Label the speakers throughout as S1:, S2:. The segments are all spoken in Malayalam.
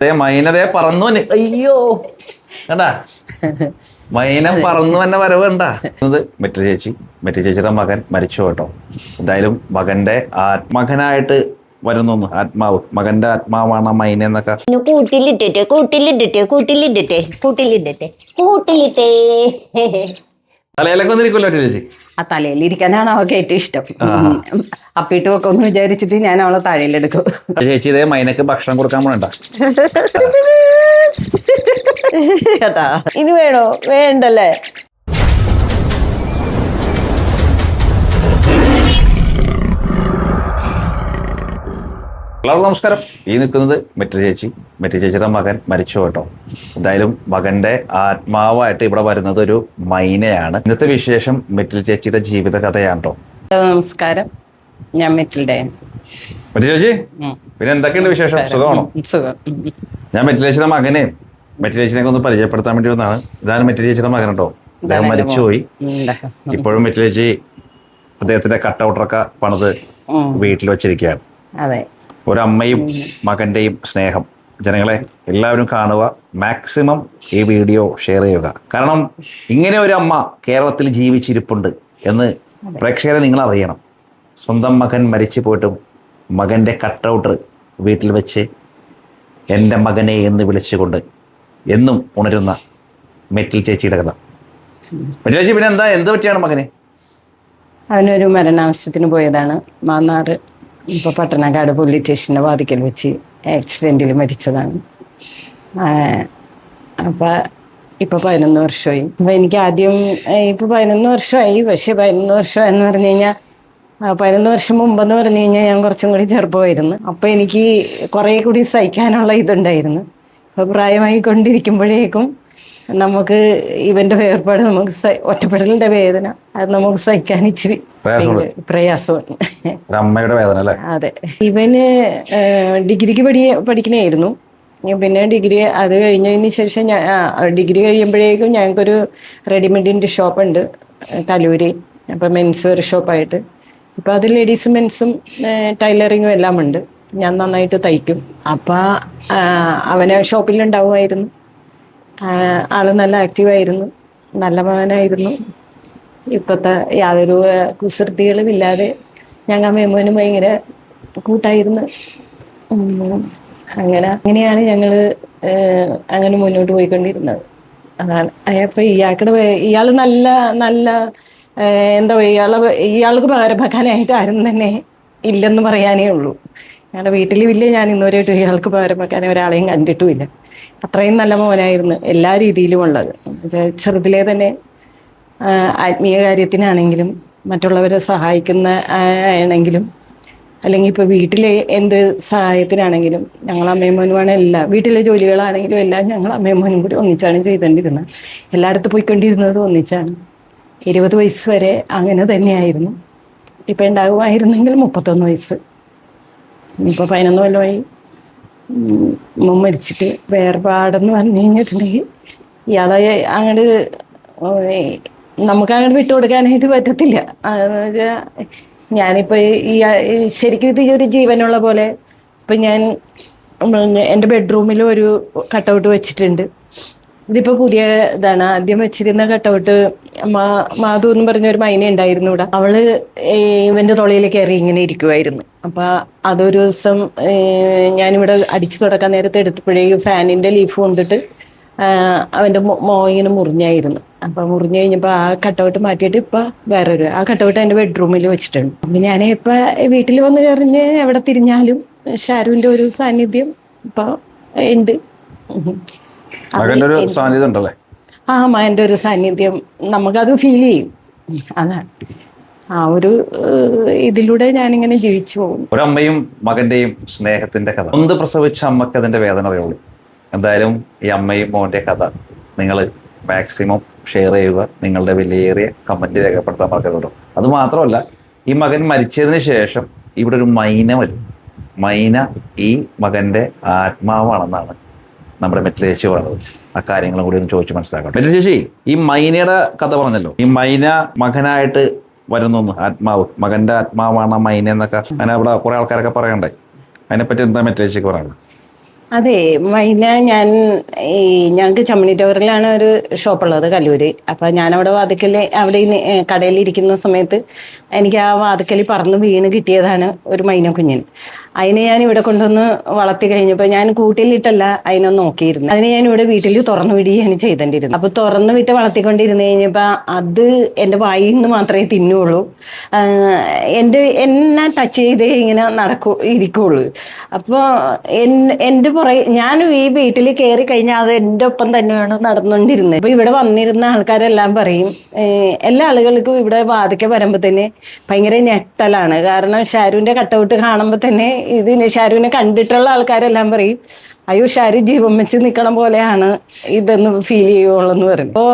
S1: മൈനതേ പറന്നു അയ്യോ കണ്ടാ മൈന പറന്നു തന്നെ വരവ് കണ്ടാ. മെറ്റൽ ചേച്ചിയുടെ മകൻ മരിച്ചു കേട്ടോ. എന്തായാലും മകന്റെ മകനായിട്ട് വരുന്നു ആത്മാവ്, മകന്റെ ആത്മാവാണ് മൈന എന്നൊക്കെ. തലയിലൊക്കെ ഒന്നിരിക്കുമല്ലോ ചേച്ചി.
S2: ആ തലയിലിരിക്കാനാണ് അവൾക്ക് ഏറ്റവും ഇഷ്ടം. അപ്പിട്ട് വെക്കൊന്ന് വിചാരിച്ചിട്ട് ഞാൻ അവളെ തലയിലെടുക്കും.
S1: ചേച്ചി ഇതേ മൈനക്ക് ഭക്ഷണം കൊടുക്കാൻ പോണണ്ട.
S2: ഇനി വേണോ? വേണ്ടല്ലേ.
S1: എല്ലാവർക്കും നമസ്കാരം. ഈ നിൽക്കുന്നത് മെറ്റൽ ചേച്ചിയുടെ മകൻ മരിച്ചു കേട്ടോ. എന്തായാലും മകന്റെ ആത്മാവായിട്ട് ഇവിടെ വരുന്നത് ഒരു മൈനയാണ്. ഇന്നത്തെ വിശേഷം മെറ്റൽ ചേച്ചിയുടെ ജീവിത കഥയാണ് കേട്ടോ.
S2: നമസ്കാരം, ഞാൻ മെറ്റൽ
S1: ചേച്ചി. പിന്നെ എന്തൊക്കെയുണ്ട് വിശേഷം? സുഖമാണോ?
S2: സുഖം.
S1: ഞാൻ മെറ്റൽ ചേച്ചിയുടെ മെറ്റൽ ചേച്ചിനെ ഒന്ന് പരിചയപ്പെടുത്താൻ വേണ്ടി വന്നാണ്. ഇതാണ് മെറ്റൽ ചേച്ചിയുടെ മകൻ കേട്ടോ. അദ്ദേഹം മരിച്ചുപോയി. ഇപ്പോഴും മെറ്റൽ ചേച്ചി അദ്ദേഹത്തിന്റെ കട്ടൗട്ടറൊക്കെ പണിത് വീട്ടിൽ വെച്ചിരിക്കുകയാണ്.
S2: അതെ.
S1: ഒരമ്മയും മകന്റെയും സ്നേഹം. ജനങ്ങളെ എല്ലാവരും കാണുക, മാക്സിമം ഈ വീഡിയോ ഷെയർ ചെയ്യുക. കാരണം ഇങ്ങനെ ഒരു അമ്മ കേരളത്തിൽ ജീവിച്ചിരിപ്പുണ്ട് എന്ന് പ്രേക്ഷകരെ നിങ്ങൾ അറിയണം. സ്വന്തം മകൻ മരിച്ചു പോയിട്ടും മകന്റെ കട്ടൗട്ടർ വീട്ടിൽ വെച്ച് എൻ്റെ മകനെ എന്ന് വിളിച്ചുകൊണ്ട് എന്നും ഉണരുന്ന മെറ്റൽ ചേച്ചിയുടെ കഥ. മെറ്റൽ ചേച്ചി, പിന്നെ എന്ത് പറ്റിയാണ് മകനെ?
S2: അവനൊരു മരണാവശ്യത്തിന് പോയതാണ്. മാന്നാർ ഇപ്പോൾ പട്ടണക്കാട് പോലീസ് സ്റ്റേഷൻ്റെ വാതിക്കൽ വെച്ച് ആക്സിഡൻറ്റിൽ മരിച്ചതാണ്. അപ്പോൾ ഇപ്പോൾ 11 വർഷമായി. അപ്പോൾ എനിക്ക് ആദ്യം ഇപ്പോൾ 11 വർഷമായി. പക്ഷേ 11 വർഷം എന്ന് പറഞ്ഞു കഴിഞ്ഞാൽ 11 വർഷം മുമ്പെന്ന് പറഞ്ഞു കഴിഞ്ഞാൽ ഞാൻ കുറച്ചും കൂടി ചെറുപ്പമായിരുന്നു. അപ്പോൾ എനിക്ക് കുറേ കൂടി സഹിക്കാനുള്ള ഇതുണ്ടായിരുന്നു. അപ്പോൾ പ്രായമായി കൊണ്ടിരിക്കുമ്പോഴേക്കും നമുക്ക് ഇവന്റെ വേർപാട്, നമുക്ക് ഒറ്റപ്പെടലിന്റെ വേദന അത് നമുക്ക് സഹിക്കാൻ ഇച്ചിരി പ്രയാസമാണ്.
S1: അമ്മയുടെ വേദന അല്ലേ?
S2: അതെ. ഇവന് ഡിഗ്രിക്ക് പഠിക്കണായിരുന്നു. പിന്നെ ഡിഗ്രി അത് കഴിഞ്ഞതിന് ശേഷം ഡിഗ്രി കഴിയുമ്പോഴേക്കും ഞങ്ങൾക്കൊരു റെഡിമെയ്ഡിൻ്റെ ഷോപ്പുണ്ട് കലൂര്. അപ്പം മെൻസ് വെയർ ഷോപ്പായിട്ട്. ഇപ്പം അത് ലേഡീസും മെൻസും ടൈലറിങ്ങും എല്ലാം ഉണ്ട്. ഞാൻ നന്നായിട്ട് തയ്ക്കും. അപ്പം അവനെ ഷോപ്പിലുണ്ടാവുമായിരുന്നു. ആള് നല്ല ആക്റ്റീവായിരുന്നു, നല്ല മകനായിരുന്നു. ഇപ്പോഴത്തെ യാതൊരു കുസൃതികളും ഇല്ലാതെ ഞങ്ങൾ അമ്മേമോനും ഭയങ്കര കൂട്ടായിരുന്നു. അങ്ങനെയാണ് ഞങ്ങൾ അങ്ങനെ മുന്നോട്ട് പോയിക്കൊണ്ടിരുന്നത്. അതാണ്. അപ്പം ഇയാൾ നല്ല നല്ല എന്താ പറയുക, ഇയാൾക്ക് പകരം വെക്കാനായിട്ട് ആരും തന്നെ ഇല്ലെന്ന് പറയാനേ ഉള്ളൂ. ഞങ്ങളുടെ വീട്ടിലും ഇല്ല, ഞാൻ ഇന്നുവരെയായിട്ട് ഇയാൾക്ക് പകരം വെക്കാൻ ഒരാളെയും കണ്ടിട്ടുമില്ല. അത്രയും നല്ല മോനായിരുന്നു എല്ലാ രീതിയിലും ഉള്ളത്. ചെറുതിലേ തന്നെ ആത്മീയ കാര്യത്തിനാണെങ്കിലും മറ്റുള്ളവരെ സഹായിക്കുന്ന ആണെങ്കിലും അല്ലെങ്കിൽ ഇപ്പോൾ വീട്ടിലെ എന്ത് സഹായത്തിനാണെങ്കിലും ഞങ്ങൾ അമ്മയും മോനുമാണ്. എല്ലാം വീട്ടിലെ ജോലികളാണെങ്കിലും എല്ലാം ഞങ്ങൾ അമ്മയും മോനും കൂടി ഒന്നിച്ചാണ് ചെയ്തുകൊണ്ടിരുന്നത്. എല്ലായിടത്തും പോയിക്കൊണ്ടിരുന്നത് ഒന്നിച്ചാണ്. 20 വയസ്സ് വരെ അങ്ങനെ തന്നെയായിരുന്നു. ഇപ്പം ഉണ്ടാകുമായിരുന്നെങ്കിൽ 31 വയസ്സ്. ഇപ്പോൾ 11 കൊല്ലമായി മരിച്ചിട്ട്. വേർപാടെന്ന് പറഞ്ഞു കഴിഞ്ഞിട്ടുണ്ടെങ്കിൽ ഇയാളെ അങ്ങോട്ട് നമുക്കങ്ങോട്ട് വിട്ടുകൊടുക്കാനായിട്ട് പറ്റത്തില്ല. അതെന്ന് വെച്ചാൽ ഞാനിപ്പോൾ ശരിക്കും ഇത് ഒരു ജീവനുള്ള പോലെ. ഇപ്പം ഞാൻ എൻ്റെ ബെഡ്റൂമിൽ ഒരു കട്ടൗട്ട് വെച്ചിട്ടുണ്ട്. ഇതിപ്പോൾ പുതിയ ഇതാണ്. ആദ്യം വെച്ചിരുന്ന കട്ടൗട്ട് മാധു എന്ന് പറഞ്ഞൊരു മൈന ഉണ്ടായിരുന്നു ഇവിടെ. അവള് ഇവൻ്റെ തൊളയിൽ കയറി ഇങ്ങനെ ഇരിക്കുമായിരുന്നു. അപ്പം അതൊരു ദിവസം ഞാനിവിടെ അടിച്ചു തുടക്കാൻ നേരത്തെ എടുത്തപ്പോഴേക്കും ഫാനിൻ്റെ ലീഫ് കൊണ്ടിട്ട് അവൻ്റെ ഇങ്ങനെ മുറിഞ്ഞായിരുന്നു. അപ്പം മുറിഞ്ഞു കഴിഞ്ഞപ്പോൾ ആ കട്ടൗട്ട് മാറ്റിയിട്ട് ഇപ്പം വേറൊരു ആ കട്ടൗട്ട് എൻ്റെ ബെഡ്റൂമിൽ വെച്ചിട്ടുണ്ട്. അപ്പം ഞാൻ ഇപ്പം വീട്ടിൽ വന്ന് കറിഞ്ഞ് എവിടെ തിരിഞ്ഞാലും ഷാരുവിൻ്റെ ഒരു സാന്നിധ്യം ഇപ്പം ഉണ്ട്.
S1: മകന്റെ
S2: ഒരു സാന്നിധ്യം നമുക്കത് ഫീൽ ചെയ്യും. അതാണ് ആ ഒരു ഇതിലൂടെ ഞാനിങ്ങനെ ജീവിച്ചു പോകും.
S1: ഒരമ്മയും മകന്റെയും സ്നേഹത്തിന്റെ കഥ. ഒന്ന് പ്രസവിച്ച അമ്മക്ക് അതിന്റെ വേദന അറിയുള്ളൂ. എന്തായാലും ഈ അമ്മയും മോന്റെ കഥ നിങ്ങൾ മാക്സിമം ഷെയർ ചെയ്യുക. നിങ്ങളുടെ വിലയേറിയ കമന്റ് രേഖപ്പെടുത്താൻ മറക്കരുത്. അത് മാത്രമല്ല, ഈ മകൻ മരിച്ചതിന് ശേഷം ഇവിടെ ഒരു മൈന വരും. മൈന ഈ മകന്റെ ആത്മാവാണെന്നാണ് നമ്മുടെ മെറ്റൽ ചേച്ചി പറയുന്നത്. ആ കാര്യങ്ങളും കൂടി ഒന്ന് ചോദിച്ച് മനസ്സിലാക്കാം. മെറ്റൽ ചേച്ചി, ഈ മൈനയുടെ കഥ പറഞ്ഞല്ലോ. ഈ മൈന മകനായിട്ട് വരുന്നു ആത്മാവ്, മകന്റെ ആത്മാവാണ് മൈന എന്നൊക്കെ അങ്ങനെ അവിടെ കുറെ ആൾക്കാരൊക്കെ പറയണ്ടേ. അതിനെപ്പറ്റി എന്താ മെറ്റൽ ചേച്ചിക്ക് പറയുന്നത്?
S2: അതെ, മൈന ഞങ്ങൾക്ക് ചമ്മണി ടവറിലാണ് ഒരു ഷോപ്പുള്ളത്, കല്ലൂര്. അപ്പൊ ഞാൻ അവിടെ അവിടെ കടയിൽ ഇരിക്കുന്ന സമയത്ത് എനിക്ക് ആ വാതിക്കൽ പറന്ന് വീണ് കിട്ടിയതാണ് ഒരു മൈന കുഞ്ഞിന്. അതിനെ ഞാൻ ഇവിടെ കൊണ്ടുവന്ന് വളർത്തി കഴിഞ്ഞപ്പോൾ ഞാൻ കൂട്ടിലിട്ടല്ല അതിനൊന്ന് നോക്കിയിരുന്നു. അതിനെ ഞാൻ ഇവിടെ വീട്ടിൽ തുറന്നു വിടുകയാണ് ചെയ്തോണ്ടിരുന്നത്. അപ്പൊ തുറന്നു വിട്ട് വളർത്തിക്കൊണ്ടിരുന്ന് കഴിഞ്ഞപ്പോൾ അത് എൻ്റെ വായിൽ നിന്ന് മാത്രമേ തിന്നുള്ളൂ. എന്നെ ടച്ച് ചെയ്തേ ഇങ്ങനെ ഇരിക്കുള്ളൂ. അപ്പോൾ എൻ്റെ ഞാനും ഈ വീട്ടിൽ കയറി കഴിഞ്ഞാൽ അത് എൻ്റെ ഒപ്പം തന്നെയാണ് നടന്നുകൊണ്ടിരുന്നത്. അപ്പൊ ഇവിടെ വന്നിരുന്ന ആൾക്കാരെല്ലാം പറയും, എല്ലാ ആളുകൾക്കും ഇവിടെ വാതിക്ക വരുമ്പോൾ തന്നെ ഭയങ്കര ഞെട്ടലാണ്. കാരണം ഷാരുവിന്റെ കട്ടൗട്ട് കാണുമ്പോൾ തന്നെ ഷാരുവിനെ കണ്ടിട്ടുള്ള ആൾക്കാരെല്ലാം പറയും, അയ്യോ ഷാരു ജീവൻ വെച്ച് നിൽക്കണ പോലെയാണ് ഇതെന്ന് ഫീൽ ചെയ്യുള്ളൂ എന്ന് പറയും. അപ്പോൾ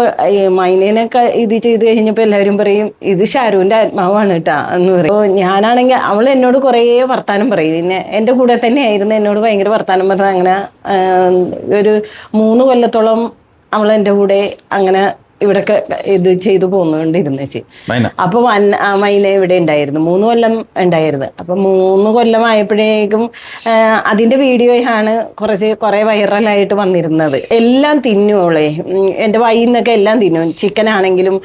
S2: മൈനേനൊക്കെ ഇത് ചെയ്ത് കഴിഞ്ഞപ്പോൾ എല്ലാവരും പറയും, ഇത് ഷാരുവിന്റെ ആത്മാവാണ് കേട്ടാ എന്ന് പറയും. അപ്പോൾ ഞാനാണെങ്കിൽ അവൾ എന്നോട് കുറേ വർത്താനം പറയും. പിന്നെ എൻ്റെ കൂടെ തന്നെ ആയിരുന്നു, എന്നോട് ഭയങ്കര വർത്താനം പറഞ്ഞ അങ്ങനെ ഒരു 3 കൊല്ലത്തോളം അവൾ എൻ്റെ കൂടെ അങ്ങനെ ഇവിടൊക്കെ ഇത് ചെയ്തു പോന്നുകൊണ്ടിരുന്നു ചേച്ചി. അപ്പൊ മൈന ഇവിടെ ഉണ്ടായിരുന്നു 3 കൊല്ലം ഉണ്ടായിരുന്നു. അപ്പൊ 3 കൊല്ലം ആയപ്പോഴേക്കും അതിന്റെ വീഡിയോയാണ് കുറെ വൈറലായിട്ട് വന്നിരുന്നത്. എല്ലാം തിന്നുവോളെ, എൻ്റെ വയ്യിൽ നിന്നൊക്കെ എല്ലാം തിന്നും. ചിക്കൻ ആണെങ്കിലും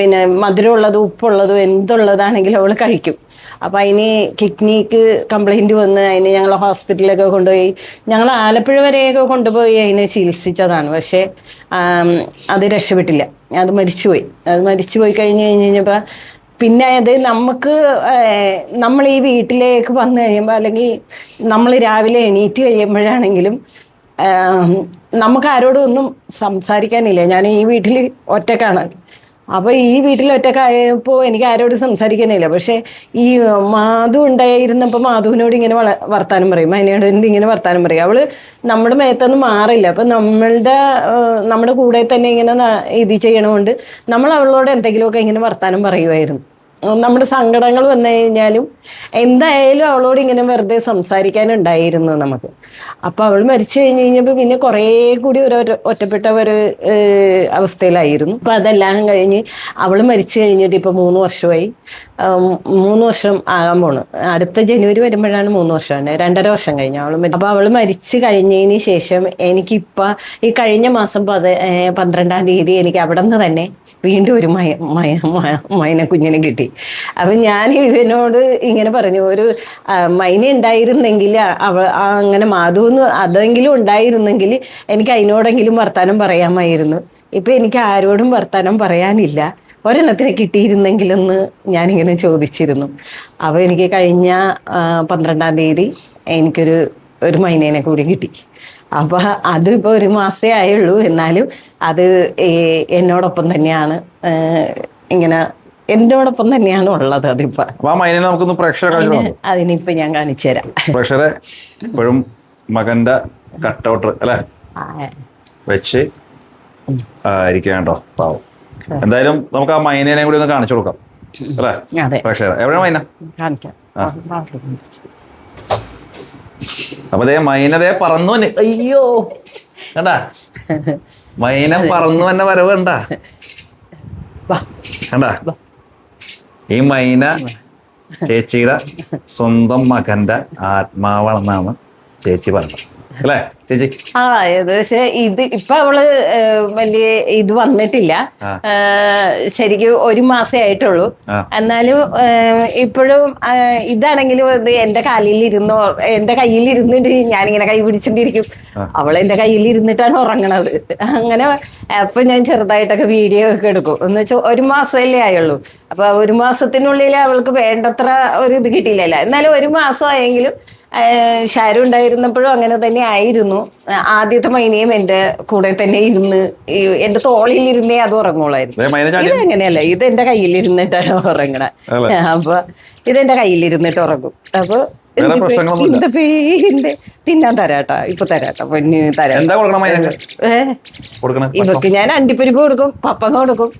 S2: പിന്നെ മധുരമുള്ളതും ഉപ്പുള്ളതും എന്തുള്ളതാണെങ്കിലും അവള് കഴിക്കും. അപ്പം അതിന് കിഡ്നിക്ക് കംപ്ലൈൻറ്റ് വന്ന് അതിന് ഞങ്ങൾ ഹോസ്പിറ്റലിലൊക്കെ കൊണ്ടുപോയി. ഞങ്ങൾ ആലപ്പുഴ വരെയൊക്കെ കൊണ്ടുപോയി അതിനെ ചികിത്സിച്ചതാണ്. പക്ഷേ അത് രക്ഷപ്പെട്ടില്ല, അത് മരിച്ചുപോയി കഴിഞ്ഞപ്പോൾ പിന്നെ അത് നമ്മൾ ഈ വീട്ടിലേക്ക് വന്നു കഴിയുമ്പോൾ അല്ലെങ്കിൽ നമ്മൾ രാവിലെ എണീറ്റ് കഴിയുമ്പോഴാണെങ്കിലും നമുക്ക് ആരോടും ഒന്നും സംസാരിക്കാനില്ല. ഞാൻ ഈ വീട്ടിൽ ഒറ്റക്കാണ്. അപ്പോൾ ഈ വീട്ടിൽ ഒറ്റക്കായപ്പോൾ എനിക്ക് ആരോടും സംസാരിക്കാനില്ല. പക്ഷെ ഈ മാധു ഉണ്ടായിരുന്നപ്പോൾ മാധുവിനോട് ഇങ്ങനെ വർത്താനം പറയും, അതിനോട് ഇങ്ങനെ വർത്താനം പറയും. അവള് നമ്മുടെ മേത്തൊന്നും മാറില്ല. അപ്പം നമ്മുടെ കൂടെ തന്നെ ഇങ്ങനെ ഇത് ചെയ്യണമുണ്ട് നമ്മൾ അവളോട് എന്തെങ്കിലുമൊക്കെ ഇങ്ങനെ വർത്താനം പറയുമായിരുന്നു. നമ്മുടെ സങ്കടങ്ങൾ വന്നു കഴിഞ്ഞാലും എന്തായാലും അവളോട് ഇങ്ങനെ വെറുതെ സംസാരിക്കാനുണ്ടായിരുന്നു നമുക്ക്. അപ്പൊ അവൾ മരിച്ചു കഴിഞ്ഞപ്പോൾ പിന്നെ കുറേ കൂടി ഒറ്റപ്പെട്ട ഒരു അവസ്ഥയിലായിരുന്നു. അപ്പൊ അതെല്ലാം കഴിഞ്ഞ് അവൾ മരിച്ചു കഴിഞ്ഞിട്ട് ഇപ്പൊ 3 വർഷമായി. 3 വർഷം ആകാൻ പോണു. അടുത്ത ജനുവരി വരുമ്പോഴാണ് 3 വർഷമാണ്. 2.5 വർഷം കഴിഞ്ഞു അപ്പൊ അവൾ മരിച്ചു കഴിഞ്ഞതിന് ശേഷം എനിക്കിപ്പോ ഈ കഴിഞ്ഞ മാസം 12-ാം തീയതി എനിക്ക് അവിടെ നിന്ന് തന്നെ വീണ്ടും ഒരു മൈന കുഞ്ഞിനെ കിട്ടി. അപ്പൊ ഞാൻ ഇവനോട് ഇങ്ങനെ പറഞ്ഞു, ഒരു മൈന ഉണ്ടായിരുന്നെങ്കിൽ അങ്ങനെ മാധുന്ന് അതെങ്കിലും ഉണ്ടായിരുന്നെങ്കിൽ എനിക്ക് അതിനോടെങ്കിലും വർത്താനം പറയാമായിരുന്നു. ഇപ്പൊ എനിക്ക് ആരോടും വർത്താനം പറയാനില്ല. ഒരെണ്ണത്തിനെ കിട്ടിയിരുന്നെങ്കിലെന്ന് ഞാനിങ്ങനെ ചോദിച്ചിരുന്നു. അപ്പോൾ എനിക്ക് കഴിഞ്ഞ 12-ാം തീയതി എനിക്കൊരു മൈനേനെ കൂടി കിട്ടി. അപ്പൊ അതിപ്പോ 1 മാസേ ആയുള്ളൂ. എന്നാലും അത് എന്നോടൊപ്പം തന്നെയാണ്, ഇങ്ങനെ എന്നോടൊപ്പം തന്നെയാണ് ഉള്ളത്. അതിപ്പോ അതിനിപ്പോ ഞാൻ കാണിച്ചു തരാം.
S1: പ്രേക്ഷകരെ ഇപ്പോഴും മകന്റെ കട്ടൗട്ട് അല്ലെ വെച്ച് ഇരിക്കണ്ടോ പാവം. എന്തായാലും നമുക്ക് ആ മൈനേനെ കൂടി ഒന്ന് കാണിച്ചു കൊടുക്കാം അല്ലേ പ്രേക്ഷകരെ. എവിടെ മൈന
S2: കാണിക്കാം.
S1: അപ്പൊ മൈനതേ പറന്നു തന്നെ. അയ്യോ കണ്ടാ, മൈന പറന്നു തന്നെ വരവ് കണ്ടാ. കണ്ടാ, ഈ മൈന ചേച്ചിയുടെ സ്വന്തം മകന്റെ ആത്മാവാണെന്നാണ് ചേച്ചി പറഞ്ഞത് അല്ലേ ചേച്ചി?
S2: പക്ഷെ ഇപ്പൊ അവള് വലിയ ഇത് വന്നിട്ടില്ല. ശരിക്കും 1 മാസേ ആയിട്ടുള്ളൂ. എന്നാലും ഇപ്പോഴും ഇതാണെങ്കിലും എന്റെ കയ്യിൽ ഇരുന്നിട്ട് ഞാനിങ്ങനെ കൈ പിടിച്ചിട്ടിരിക്കും. അവളെന്റെ കയ്യിൽ ഇരുന്നിട്ടാണ് ഉറങ്ങണത്. അങ്ങനെ അപ്പൊ ഞാൻ ചെറുതായിട്ടൊക്കെ വീഡിയോ ഒക്കെ എടുക്കും. എന്ന് വെച്ചാൽ 1 മാസമല്ലേ ആയുള്ളൂ. അപ്പൊ 1 മാസത്തിനുള്ളിൽ അവൾക്ക് വേണ്ടത്ര ഒരു ഇത് കിട്ടിയില്ലല്ലോ. എന്നാലും 1 മാസമായെങ്കിലും ഷാരു ഉണ്ടായിരുന്നപ്പോഴും അങ്ങനെ തന്നെ ആയിരുന്നു. ആദ്യത്തെ മൈനയും എൻ്റെ കൂടെ തന്നെ ഇരുന്ന് എന്റെ തോളിൽ ഇരുന്നേ അത് ഉറങ്ങുള്ളായിരുന്നു. ഇതെങ്ങനെയല്ല, ഇത് എന്റെ കയ്യിൽ ഇരുന്നിട്ടാണ് ഉറങ്ങണേ. അപ്പൊ ഇതെന്റെ കയ്യിൽ ഇരുന്നിട്ട് ഉറങ്ങും. അപ്പൊ ഇതിന്റെ പേരിന്റെ തിന്നാൻ തരാട്ടാ, ഇപ്പൊ തരാട്ടാ പൊന്നു തരാം. ഇവക്ക് ഞാൻ അണ്ടിപ്പരിപ്പ് കൊടുക്കും, പപ്പങ്ങ കൊടുക്കും,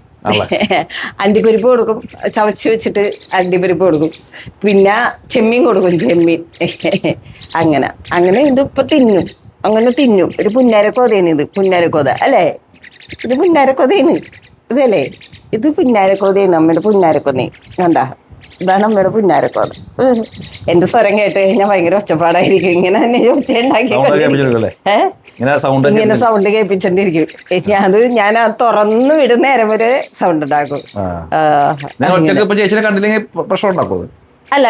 S2: അണ്ടിപ്പരിപ്പ് കൊടുക്കും, ചവച്ച് വെച്ചിട്ട് അണ്ടിപ്പരിപ്പ് കൊടുക്കും, പിന്നെ ചെമ്മീൻ കൊടുക്കും, ചെമ്മീൻ. അങ്ങനെ ഇതിപ്പൊ തിന്നും, അങ്ങനെ തിന്നും. ഒരു പുന്നാരക്കോതയാണ് ഇത്, പുന്നാരക്കോത അല്ലേ? ഇത് പുന്നാരക്കോതയാണ് ഇതല്ലേ? ഇത് പുന്നാരക്കോതയാണ്, അമ്മയുടെ പുന്നാരക്കൊതേ. കണ്ടാ ഇതാണ് അമ്മയുടെ പുന്നാരക്കോട്. എന്റെ സ്വരം കേട്ട് കഴിഞ്ഞാൽ ഭയങ്കര ഒച്ചപ്പാടായിരിക്കും. ഇങ്ങനെ തന്നെ ഒച്ചയുണ്ടാക്കി ഇങ്ങനെ സൗണ്ട് കേൾപ്പിച്ചോണ്ടിരിക്കും. ഞാൻ തുറന്നു വിടുന്ന നേരം വരെ സൗണ്ട് ഉണ്ടാക്കും. അല്ല,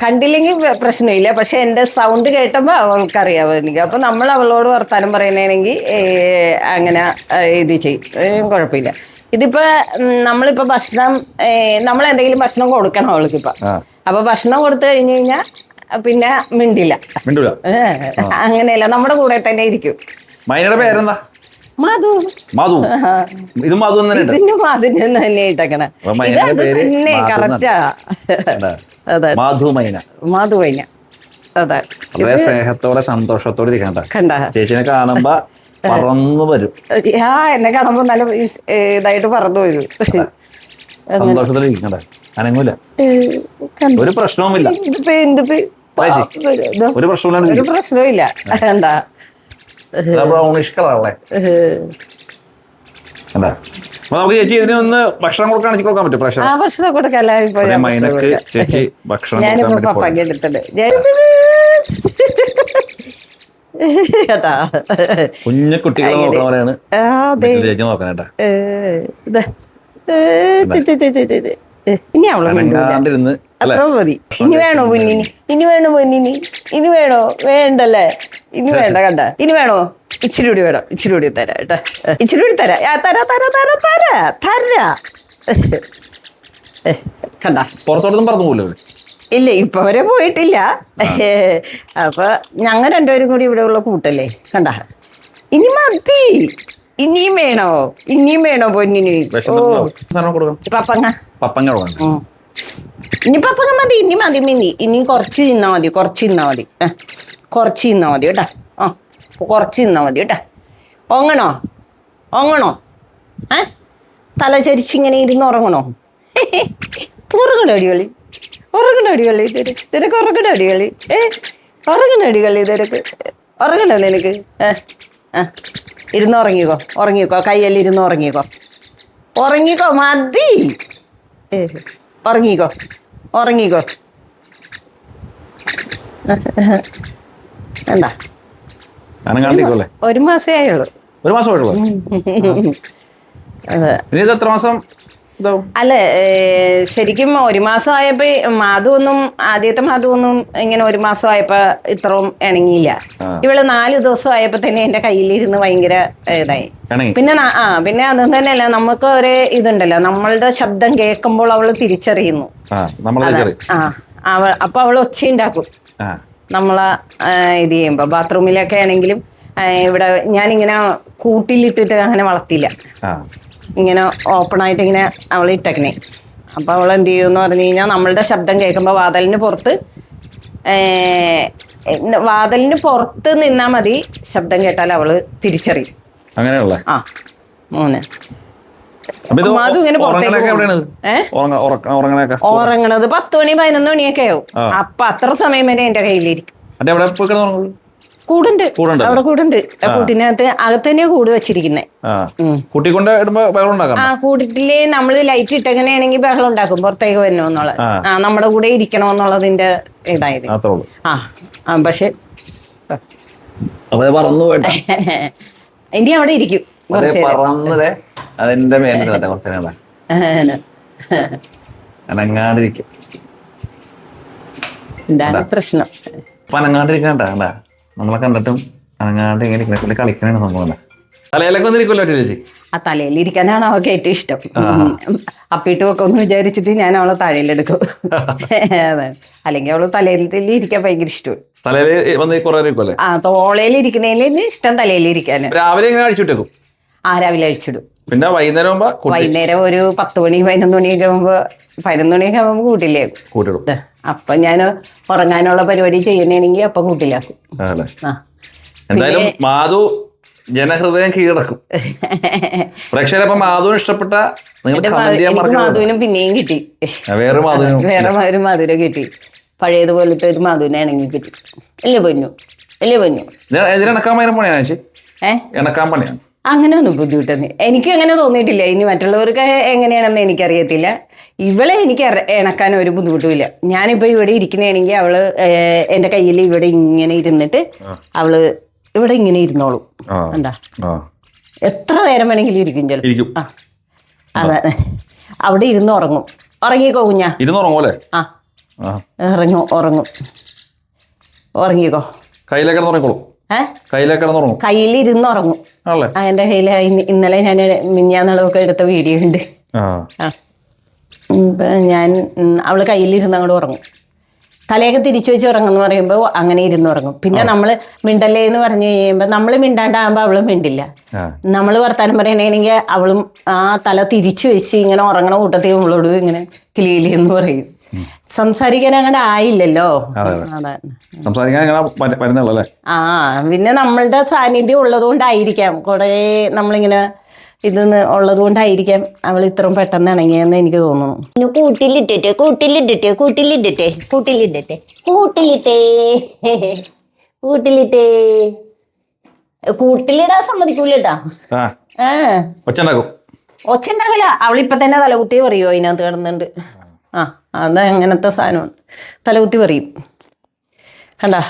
S2: കണ്ടില്ലെങ്കിൽ പ്രശ്നമില്ല. പക്ഷെ എന്റെ സൗണ്ട് കേട്ടപ്പോ അവൾക്കറിയാവോ എനിക്ക്. അപ്പൊ നമ്മൾ അവളോട് വർത്താനം പറയണെങ്കിൽ അങ്ങനെ ഇത് ചെയ്യും, കുഴപ്പമില്ല. ഇതിപ്പോ നമ്മളിപ്പോ ഭക്ഷണം, നമ്മളെന്തെങ്കിലും ഭക്ഷണം കൊടുക്കണം അവൾക്കിപ്പോ. അപ്പൊ ഭക്ഷണം കൊടുത്തു കഴിഞ്ഞു കഴിഞ്ഞാൽ പിന്നെ മിണ്ടില്ല. അങ്ങനെയല്ല, നമ്മുടെ കൂടെ തന്നെ ഇരിക്കും.
S1: പേരെന്താ?
S2: മധു.
S1: മധു. ഇത് മധു
S2: ഇതിന് മധുന് തന്നെ ഇട്ടേക്കണ. ഇത് തന്നെ കറക്റ്റാ. അതെ, മധുമൈന. അതെ,
S1: വളരെ സ്നേഹത്തോടെ സന്തോഷത്തോടെ ഇരിക്കണ്ട.
S2: കണ്ട
S1: ചേച്ചിനെ കാണുമ്പോ പറന്നു വരും.
S2: എന്നെ കാണുമ്പോ നല്ല ഇതായിട്ട് പറന്നു വരും.
S1: സന്തോഷത്തോടെ ഇരിക്കണ്ട, അനങ്ങൂല. ഒരു പ്രശ്നവുമില്ല. ഒരു
S2: പ്രശ്നവുമില്ല. എന്താ
S1: ബ്രൗണിഷ് കളറല്ലേ? നമുക്ക് ചേച്ചി ഇതിനൊന്ന് ഭക്ഷണം കൊടുക്കാൻ പറ്റും?
S2: ഭക്ഷണം കൊടുക്കാല്ല.
S1: മൈനക്ക് ചേച്ചി ഭക്ഷണം
S2: ഞാനിപ്പോ പപ്പാക്ക് എടുത്തിട്ട്
S1: കുഞ്ഞു കുട്ടികളെ നോക്കണ പോലെയാണ് ചേച്ചി നോക്കാനേട്ടാ.
S2: ഇനി അവളൊന്നിരുന്ന് അത്ര മതി. ഇനി വേണോ പൊന്നിനി? ഇനി വേണോ? വേണ്ടല്ലേ? ഇനി വേണ്ട. കണ്ട, ഇനി വേണോ? ഇച്ചിരി കൂടി വേണം. ഇച്ചിരി കൂടി തരാം കേട്ടാ. ഇച്ചിരി കൂടി തരാ. കണ്ട,
S1: പുറത്തോട്ടൊന്നും പറഞ്ഞു പോലോ?
S2: ഇല്ല, ഇപ്പൊ വരെ പോയിട്ടില്ല. അപ്പൊ ഞങ്ങൾ രണ്ടുപേരും കൂടി ഇവിടെ ഉള്ള കൂട്ടല്ലേ. കണ്ട, ഇനി മതി. ഇനിയും വേണോ പൊന്നിന്? പപ്പങ്ങ. ഇനി പപ്പങ്ങ മതി. ഇനി കുറച്ച് തിന്നാ മതി. കുറച്ച് തിന്നാ മതി കേട്ടാ. കുറച്ച് തിന്നാ മതി കേട്ടാ. ഒങ്ങണോ? തല ചരിച്ചിങ്ങനെ ഇരുന്ന് ഉറങ്ങണോ? ഉറങ്ങണടികളി. തിരക്ക് ഉറങ്ങണടികളി. ഉറങ്ങണടികളി. തിരക്ക് ഉറങ്ങണോ നിനക്ക്? ഇരുന്ന് ഉറങ്ങിക്കോ. കയ്യെല്ലാം ഇരുന്ന് ഉറങ്ങിക്കോ. മതി. ഉറങ്ങിക്കോ. എന്താ, ഒരു മാസേ ആയുള്ളൂ. അതെ.
S1: എത്ര മാസം?
S2: അല്ല, ശരിക്കും ഒരു മാസം ആയപ്പോ ആദ്യത്തെ മാധവൊന്നും ഇങ്ങനെ ഒരു മാസം ആയപ്പോ ഇത്രയും ഇണങ്ങിയില്ല. ഇവള് 4 ദിവസം ആയപ്പോ തന്നെ എന്റെ കയ്യിലിരുന്ന് ഭയങ്കര ഇതായി. പിന്നെ അതും തന്നെയല്ല, നമുക്ക് ഒരു ഇതുണ്ടല്ലോ, നമ്മളുടെ ശബ്ദം കേൾക്കുമ്പോൾ അവള് തിരിച്ചറിയുന്നു. അപ്പൊ അവള് ഒച്ചയുണ്ടാക്കും നമ്മളെ ഇത് ചെയ്യുമ്പോ. ബാത്റൂമിലൊക്കെ ആണെങ്കിലും ഇവിടെ ഞാനിങ്ങനെ കൂട്ടിലിട്ടിട്ട് അങ്ങനെ വളർത്തില്ല. ഇങ്ങനെ ഓപ്പൺ ആയിട്ട് ഇങ്ങനെ അവൾ ഇട്ടേക്കണേ. അപ്പൊ അവൾ എന്ത് ചെയ്യുമെന്ന് പറഞ്ഞു കഴിഞ്ഞാൽ, നമ്മളുടെ ശബ്ദം കേൾക്കുമ്പോൾ വാതിലിന് പുറത്ത് നിന്നാ മതി. ശബ്ദം കേട്ടാൽ അവള് തിരിച്ചറിയും.
S1: അങ്ങനെയുള്ള
S2: മാധു ഇങ്ങനെ ഉറങ്ങണത് 10 മണി 11 മണിയൊക്കെ ആവും. അപ്പൊ അത്ര സമയം വരെ എന്റെ കയ്യിലിരിക്കും. കൂടുണ്ട്, അവിടെ കൂടുണ്ട്. കൂട്ടിനകത്ത് അകത്തന്നെയാ കൂട് വെച്ചിരിക്കുന്നേ. കൂട്ടില് നമ്മള് ലൈറ്റ് ഇട്ടെങ്ങനെയാണെങ്കിൽ ബഹളം ഉണ്ടാക്കും, പുറത്തേക്ക് വരണമെന്നുള്ളത്. നമ്മുടെ കൂടെ ഇരിക്കണമെന്നുള്ളതിന്റെ ഇതായത്. പക്ഷെ ഇനി അവിടെ ഇരിക്കും. എന്താണ് പ്രശ്നം?
S1: നമ്മളെ കണ്ടിട്ടും അനങ്ങാണ്ട് ഇങ്ങനെ കളിക്കണ സംഭവം. തലയിലൊക്കെ ഒന്നിരിക്കുമല്ലോ ചേച്ചി?
S2: ആ തലയിലിരിക്കാനാണ് അവൾക്ക് ഏറ്റവും ഇഷ്ടം. അപ്പിട്ട് വെക്കൊന്ന് വിചാരിച്ചിട്ട് ഞാൻ അവളെ തലയിലെടുക്കും. അതെ, അല്ലെങ്കിൽ അവള് തലയിൽ ഇരിക്കാൻ ഭയങ്കര ഇഷ്ടം. തോളയിൽ ഇരിക്കണേലും ഇഷ്ടം തലയിൽ ഇരിക്കാൻ.
S1: രാവിലെ അഴിച്ചുവിട്ടേക്കും?
S2: രാവിലെ അഴിച്ചിടും.
S1: പിന്നെ വൈകുന്നേരം
S2: ഒരു 10 മണി 11 മണിയൊക്കെ ആകുമ്പോ 11 മണിയൊക്കെ ആകുമ്പോ കൂട്ടില്ലേ കൂട്ടിടും. അപ്പൊ ഞാൻ ഉറങ്ങാനുള്ള പരിപാടി ചെയ്യണമെങ്കിൽ അപ്പൊ കൂട്ടിലാക്കും.
S1: എന്തായാലും മാധു ജനഹൃദയം കീഴടക്കും. പ്രേക്ഷകരപ്പം മാധുവിന് ഇഷ്ടപ്പെട്ട
S2: മാധുവിനും പിന്നെയും കിട്ടി. വേറെ ഒരു മാധുവിനെ കിട്ടി. പഴയതുപോലത്തെ ഒരു മാധുവിനെ ഇണങ്ങി കിട്ടി. അല്ലേ പൊന്നു?
S1: ഇണക്കാൻ പണിയാണ്.
S2: അങ്ങനെയൊന്നും ബുദ്ധിമുട്ടൊന്നും എനിക്ക് അങ്ങനെ തോന്നിയിട്ടില്ല. ഇനി മറ്റുള്ളവർക്ക് എങ്ങനെയാണെന്ന് എനിക്കറിയത്തില്ല. ഇവളെ എനിക്ക് ഇണക്കാൻ ഒരു ബുദ്ധിമുട്ടുമില്ല. ഞാനിപ്പോൾ ഇവിടെ ഇരിക്കണമെങ്കിൽ അവള് എൻ്റെ കയ്യിൽ ഇവിടെ ഇങ്ങനെ ഇരുന്നിട്ട് അവള് ഇവിടെ ഇങ്ങനെ ഇരുന്നോളും. എന്താ എത്ര നേരം വേണമെങ്കിലും ഇരിക്കും ചിലപ്പോൾ. ആ അതാണ്, അവിടെ ഇരുന്ന് ഉറങ്ങും. ഉറങ്ങിക്കോ കുഞ്ഞാ,
S1: ഇരുന്നുറങ്ങുമല്ലേ?
S2: ആ ഉറങ്ങും. ഉറങ്ങിക്കോ. കയ്യിലിരുന്ന് ഉറങ്ങും. എൻ്റെ കയ്യിൽ ഇന്നലെ ഞാൻ മിഞ്ഞാന്നളവൊക്കെ എടുത്ത വീഡിയോ ഉണ്ട്. ഞാൻ അവള് കയ്യിലിരുന്ന് അങ്ങോട്ട് ഉറങ്ങും. തലയൊക്കെ തിരിച്ചു വെച്ച് ഉറങ്ങും എന്ന് പറയുമ്പോൾ അങ്ങനെ ഇരുന്ന് ഉറങ്ങും. പിന്നെ നമ്മൾ മിണ്ടല്ലേ എന്ന് പറഞ്ഞു കഴിയുമ്പോൾ നമ്മൾ മിണ്ടാണ്ടാകുമ്പോൾ അവളും മിണ്ടില്ല. നമ്മൾ വർത്താനം പറയണെങ്കിൽ അവളും ആ തല തിരിച്ചു വെച്ച് ഇങ്ങനെ ഉറങ്ങണ കൂട്ടത്തിൽ നമ്മളോട് ഇങ്ങനെ കിളിയിലി എന്ന് പറയും. സംസാരിക്കാൻ അങ്ങനെ ആയില്ലല്ലോ. ആ പിന്നെ നമ്മളുടെ സാന്നിധ്യം ഉള്ളതുകൊണ്ടായിരിക്കാം, കുറെ നമ്മളിങ്ങനെ ഇതെന്ന് ഉള്ളത് കൊണ്ടായിരിക്കാം അവൾ ഇത്രയും പെട്ടെന്ന് ഇണങ്ങിയെന്ന് എനിക്ക് തോന്നുന്നു. കൂട്ടിലിടാൻ സമ്മതിക്കൂലട്ടാ. ഒച്ചുണ്ടാകില്ല. അവളിപ്പൊ തന്നെ തലകുത്തി പറയോ അതിനകത്ത് കിടന്നുണ്ട്. ആ അത് എങ്ങനത്തെ സാധനമാണ്, തലകുത്തി പറയും. കണ്ടാ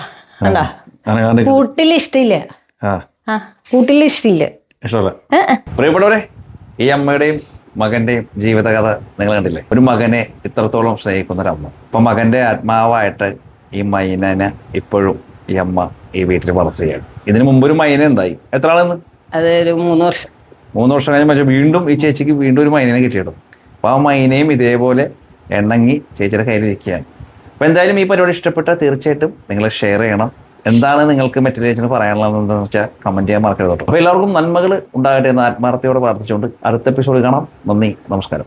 S2: കൂട്ടിലിഷ്ടമില്ല. കൂട്ടിലിഷ്ടമില്ല.
S1: പ്രിയപ്പെട്ടവരെ, ഈ അമ്മയുടെയും മകന്റെയും ജീവിതകഥ നിങ്ങൾ കണ്ടില്ലേ? ഒരു മകനെ ഇത്രത്തോളം സ്നേഹിക്കുന്ന ഒരു അമ്മ. അപ്പൊ മകന്റെ ആത്മാവായിട്ട് ഈ മൈനനെ ഇപ്പോഴും ഈ അമ്മ ഈ വീട്ടിൽ വളർത്തുകയാണ്. ഇതിനു മുമ്പ് ഒരു മൈന ഉണ്ടായി. എത്ര ആളെന്ന്?
S2: അതൊരു 3 വർഷം.
S1: 3 വർഷം കഴിഞ്ഞ വീണ്ടും ഈ ചേച്ചിക്ക് വീണ്ടും ഒരു മൈനനെ കിട്ടിയിടും. അപ്പൊ ആ മൈനയും ഇതേപോലെ എണ്ണങ്ങി ചേച്ചിയുടെ കയ്യിലിരിക്കുകയാണ്. അപ്പൊ എന്തായാലും ഈ പരിപാടി ഇഷ്ടപ്പെട്ട തീർച്ചയായിട്ടും നിങ്ങൾ ഷെയർ ചെയ്യണം. എന്താണ് നിങ്ങൾക്ക് മറ്റു ചേച്ചിന് പറയാനുള്ളത് എന്താണെന്ന് വെച്ചാൽ കമന്റ് ചെയ്യാൻ മറക്കരുത് കേട്ടോ. അപ്പോൾ എല്ലാവർക്കും നന്മകൾ ഉണ്ടാകട്ടെ എന്ന് ആത്മാർത്ഥയോടെ പ്രാർത്ഥിച്ചുകൊണ്ട് അടുത്ത എപ്പിസോഡ് കാണാം. നന്ദി, നമസ്കാരം.